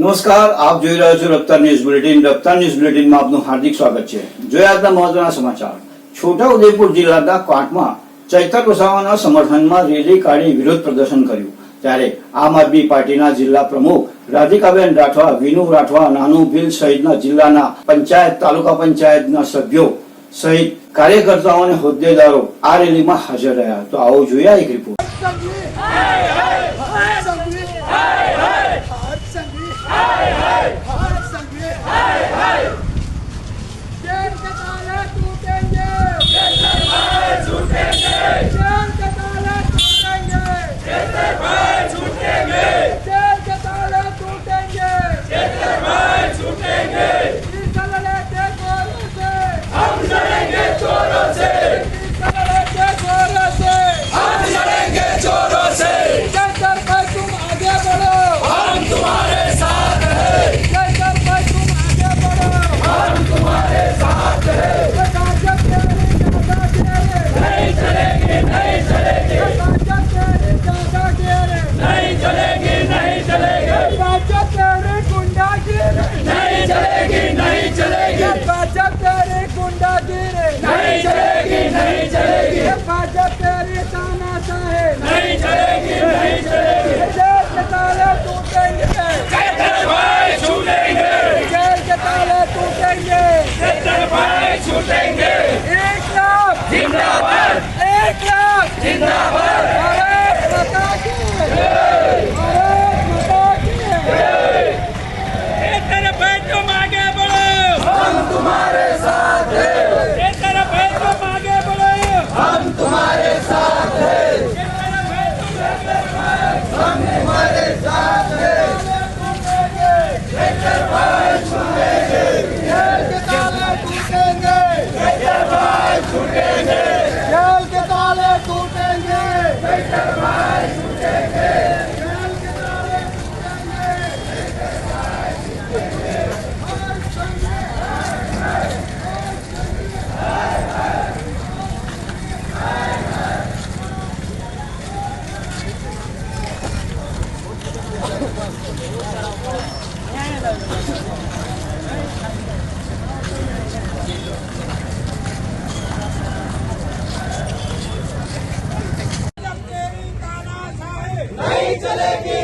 નમસ્કાર, આપ જોઈ રહ્યા છો રફતાર ન્યૂઝ બુલેટિન. રફતાર ન્યૂઝ બુલેટિનમાં આપનું હાર્દિક સ્વાગત છે. જોઈએ આજના મહત્વના સમાચાર. છોટાઉદેપુર જિલ્લાના ક્વાંટમાં ચૈતર વસાવાના સમર્થનમાં રેલી કાઢી વિરોધ પ્રદર્શન કર્યું. ત્યારે આમ આદમી પાર્ટીના જિલ્લા પ્રમુખ રાધિકાબેન રાઠવા, વિનુ રાઠવા, નાનુ ભીલ સહિતના જિલ્લાના પંચાયત, તાલુકા પંચાયતના સભ્યો સહિત કાર્યકર્તાઓ અને હોદ્દેદારો આ રેલીમાં હાજર રહ્યા. તો આવો જોઈએ એક રિપોર્ટ.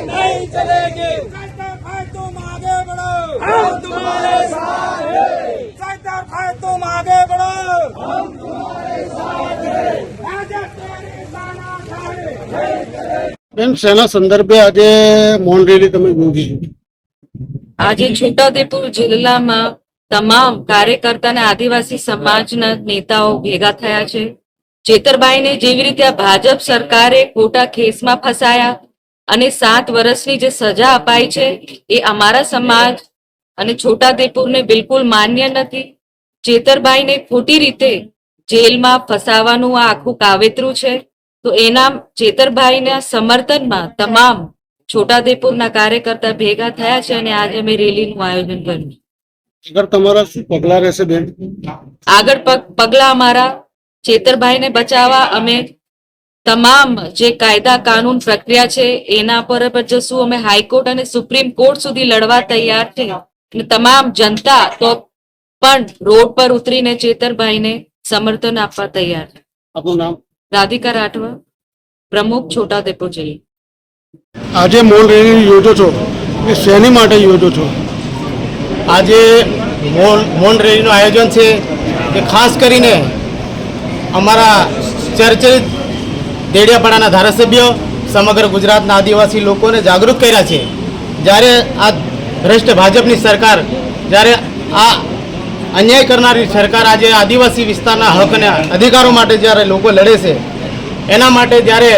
नहीं चलेगी। सरदार भाई तुम आगे बढ़ो, हम तुम्हारे साथ हैं। सरदार भाई तुम आगे बढ़ो, हम तुम्हारे साथ हैं। भाजप तेरी तानाशाही। બેન, શેના સંદર્ભે આજે મૌન રેલી તમે યોજી? આજે છોટાઉદેપુર જિલ્લામાં તમામ કાર્યકર્તા અને આદિવાસી સમાજના નેતાઓ ભેગા થયા છે. ચેતરભાઈને જેવી રીતે આ ભાજપ સરકારે ખોટા કેસમાં ફસાયા અને 7 વર્ષની જે સજા અપાઈ છે એ અમારા સમાજ અને છોટાઉદેપુરને બિલકુલ માન્ય નથી. ચેતરભાઈને ખોટી રીતે જેલમાં ફસાવાનું આ આખું કાવતરું છે. તો એના ચેતરભાઈના સમર્થનમાં તમામ છોટાઉદેપુરના કાર્યકર્તા ભેગા થયા છે અને આજે અમે રેલીનું આયોજન કર્યું. આગળ તમારા શું પગલા રહેશે બેન? આગળ પગલા અમારા ચેતરભાઈને બચાવવા અમે તમામ જે કાયદા કાનૂન પ્રક્રિયા છે એના પર જશું. અમે હાઈકોર્ટ અને સુપ્રીમ કોર્ટ સુધી લડવા તૈયાર છે અને તમામ જનતા તો પણ રોડ પર ઉતરીને ચેતરભાઈને સમર્થન આપવા તૈયાર છે. આપનું નામ? રાધિકા રાઠવા, પ્રમુખ છોટાઉદેપુર જિલ્લા. આજે મૌન રેલી યોજો છો એ શેની માટે યોજો છો? આજે મૌન રેલીનું આયોજન છે કે ખાસ કરીને અમારા ચર્ચિત દેડિયાપાડાના ધારાસભ્ય સમગ્ર ગુજરાતના આદિવાસી લોકોને જાગૃત કર્યા છે. જ્યારે આ ભ્રષ્ટ ભાજપની સરકાર, જ્યારે આ અન્યાય કરનારી સરકાર આજે આદિવાસી વિસ્તારના હક અને અધિકારો માટે જ્યારે લોકો લડે છે, એના માટે જ્યારે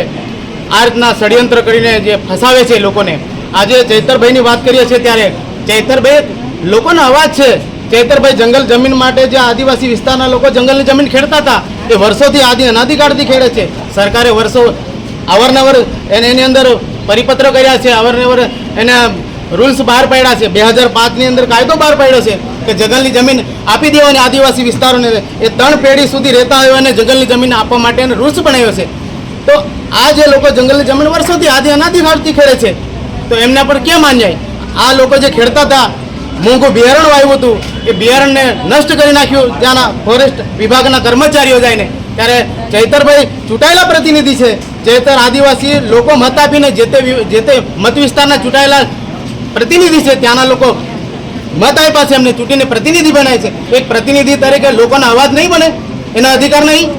આ રીતના ષડયંત્ર કરીને જે ફસાવે છે લોકોને, આજે ચૈતરભાઈની વાત કરીએ છીએ ત્યારે ચૈતરભાઈ લોકોનો અવાજ છે. ચૈતરભાઈ જંગલ જમીન માટે જે આદિવાસી વિસ્તારના લોકો જંગલની જમીન ખેડતા હતા એ વર્ષોથી અનાધિકારથી ખેડે છે. સરકારે વર્ષો અવારનવાર એની અંદર પરિપત્ર કર્યા છે, અવારનવાર એના રૂલ્સ બહાર પાડ્યા છે. 2005ની અંદર કાયદો બહાર પાડ્યો છે કે જંગલની જમીન આપી દેવાની આદિવાસી વિસ્તારોને. એ 3 પેઢી સુધી રહેતા હોય અને જંગલની જમીન આપવા માટેનો રૂલ્સ બનાવ્યો છે. તો આ જે લોકો જંગલની જમીન વર્ષોથી અનાધિકારથી ખેડે છે તો એમના પર કેમ અન્યાય? આ લોકો જે ખેડતા હતા મોંઘું બિયારણ વાવ્યું હતું એ બિયારણને નષ્ટ કરી નાખ્યું ત્યાંના ફોરેસ્ટ વિભાગના કર્મચારીઓ જઈને, ત્યારે ચૈતરભાઈ ચૂંટાયેલા પ્રતિનિધિ છે. ચૈતર આદિવાસી લોકો મત આપીને જે તે મત વિસ્તારના ચૂંટાયેલા પ્રતિનિધિ છે, ત્યાંના લોકો મત આપ્યા છે, એમને ચૂંટીને પ્રતિનિધિ બનાવે છે. એક પ્રતિનિધિ તરીકે લોકોનો અવાજ નહીં બને, એના અધિકાર નહીં?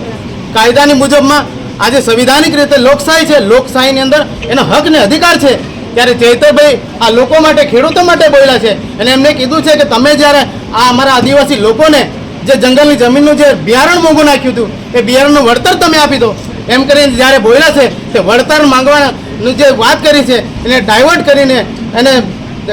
કાયદાની મુજબમાં આજે સંવિધાનિક રીતે લોકશાહી છે, લોકશાહીની અંદર એનો હક ને અધિકાર છે. ત્યારે ચૈતરભાઈ આ લોકો માટે, ખેડૂતો માટે બોલ્યા છે અને એમને કીધું છે કે તમે જ્યારે આ અમારા આદિવાસી લોકોને જે જંગલની જમીનનું જે બિયારણ મોંઘું નાખ્યું હતું એ બિયારણનું વળતર તમે આપી દો એમ કરીને જ્યારે બોલ્યા છે તે વળતર માંગવાની જે વાત કરી છે એને ડાયવર્ટ કરીને એને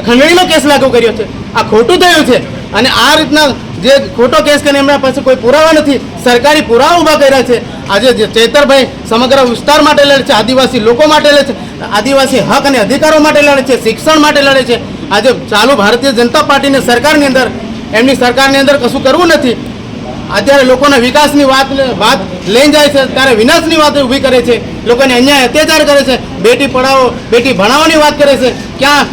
ખંડણીનો કેસ લાગુ કર્યો છે. આ ખોટું થયું છે અને આ રીતના જે ખોટો કેસ કરીને એમના પાસે કોઈ પુરાવા નથી, સરકારી પુરાવા ઊભા કર્યા છે. આજે જે ચૈતરભાઈ સમગ્ર વિસ્તાર માટે લડે છે, આદિવાસી લોકો માટે લડે છે, આદિવાસી હક અને અધિકારો માટે લડે છે, શિક્ષણ માટે લડે છે. આજે ચાલુ ભારતીય જનતા પાર્ટીની સરકારની અંદર, એમની સરકારની અંદર કશું કરવું નથી. અત્યારે લોકોના વિકાસની વાત લઈને જાય છે ત્યારે વિનાશની વાત ઊભી કરે છે, લોકોને અન્યાય અત્યાચાર કરે છે, બેટી પઢાઓ બેટી ભણાવવાની વાત કરે છે. ક્યાં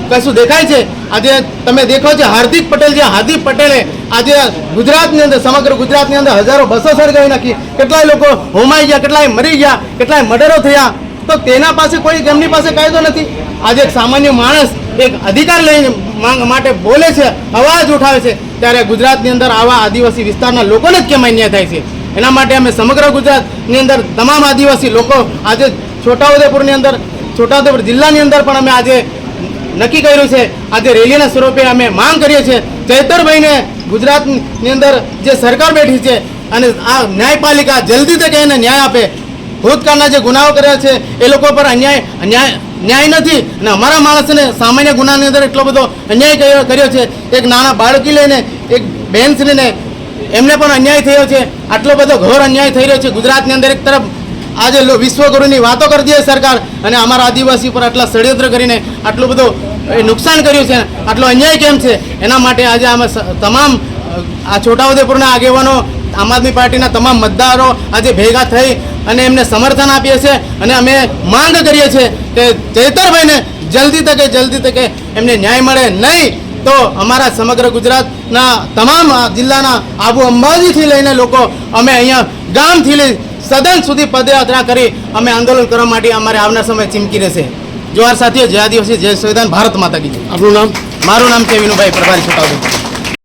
કશું દેખાય છે? આજે તમે દેખો છો હાર્દિક પટેલ, જે હાર્દિક પટેલે આજે ગુજરાતની અંદર, સમગ્ર ગુજરાતની અંદર હજારો બસો સળગાવી નાખી, કેટલાય લોકો હોમાઈ ગયા, કેટલાય મરી ગયા, કેટલાય મર્ડરો થયા. તો તેના પાસે કોઈ, એમની પાસે કાયદો નથી. આજે એક સામાન્ય માણસ એક અધિકાર લઈને માંગ માટે બોલે છે, અવાજ ઉઠાવે છે, ત્યારે ગુજરાતની અંદર આવા આદિવાસી વિસ્તારના લોકોને જ કેમ અન્યાય થાય છે? એના માટે અમે સમગ્ર ગુજરાતની અંદર તમામ આદિવાસી લોકો આજે છોટાઉદેપુરની અંદર, છોટાઉદેપુર જિલ્લાની અંદર પણ અમે આજે નક્કી કર્યું છે, આજે રેલીના સ્વરૂપે અમે માંગ કરીએ છીએ ચૈતરભાઈને ગુજરાતની અંદર જે સરકાર બેઠી છે અને આ ન્યાયપાલિકા જલ્દી તકે એને ન્યાય આપે. ભૂતકાળના જે ગુનાઓ કર્યા છે એ લોકો પર ન્યાય નથી અને અમારા માણસને સામાન્ય ગુનાની અંદર એટલો બધો અન્યાય કર્યો છે. એક નાના બાળકી લઈને, એક બહેનશ્રીને, એમને પણ અન્યાય થયો છે. આટલો બધો ઘોર અન્યાય થઈ રહ્યો છે ગુજરાતની અંદર. એક તરફ આજે વિશ્વગુરુની વાતો કરતી હોય સરકાર અને અમારા આદિવાસી પર આટલા ષડયંત્ર કરીને આટલું બધું નુકસાન કર્યું છે, આટલો અન્યાય કેમ છે? એના માટે આજે અમે તમામ આ છોટાઉદેપુરના આગેવાનો, આમ આદમી પાર્ટીના તમામ મતદારો આજે ભેગા થઈ અને એમને સમર્થન આપીએ છીએ અને અમે માંગ કરીએ છીએ કે ચૈતરભાઈને જલ્દી તકે એમને ન્યાય મળે. નહીં તો અમારા સમગ્ર ગુજરાતના તમામ જિલ્લાના આબુ અંબાજીથી લઈને લોકો અમે અહીંયા ગામથી લઈ સદન સુધી પદયાત્રા કરી અમે આંદોલન કરવા માટે અમારે આવનાર સમય ચીમકી રહેશે. જોહાર સાથીઓ, જય આદિવાસી, જય સંવિધાન, ભારત માતા કી જય. આપનું નામ? મારું નામ છે વિનુભાઈ પ્રભારી, છોટાઉદેપુર.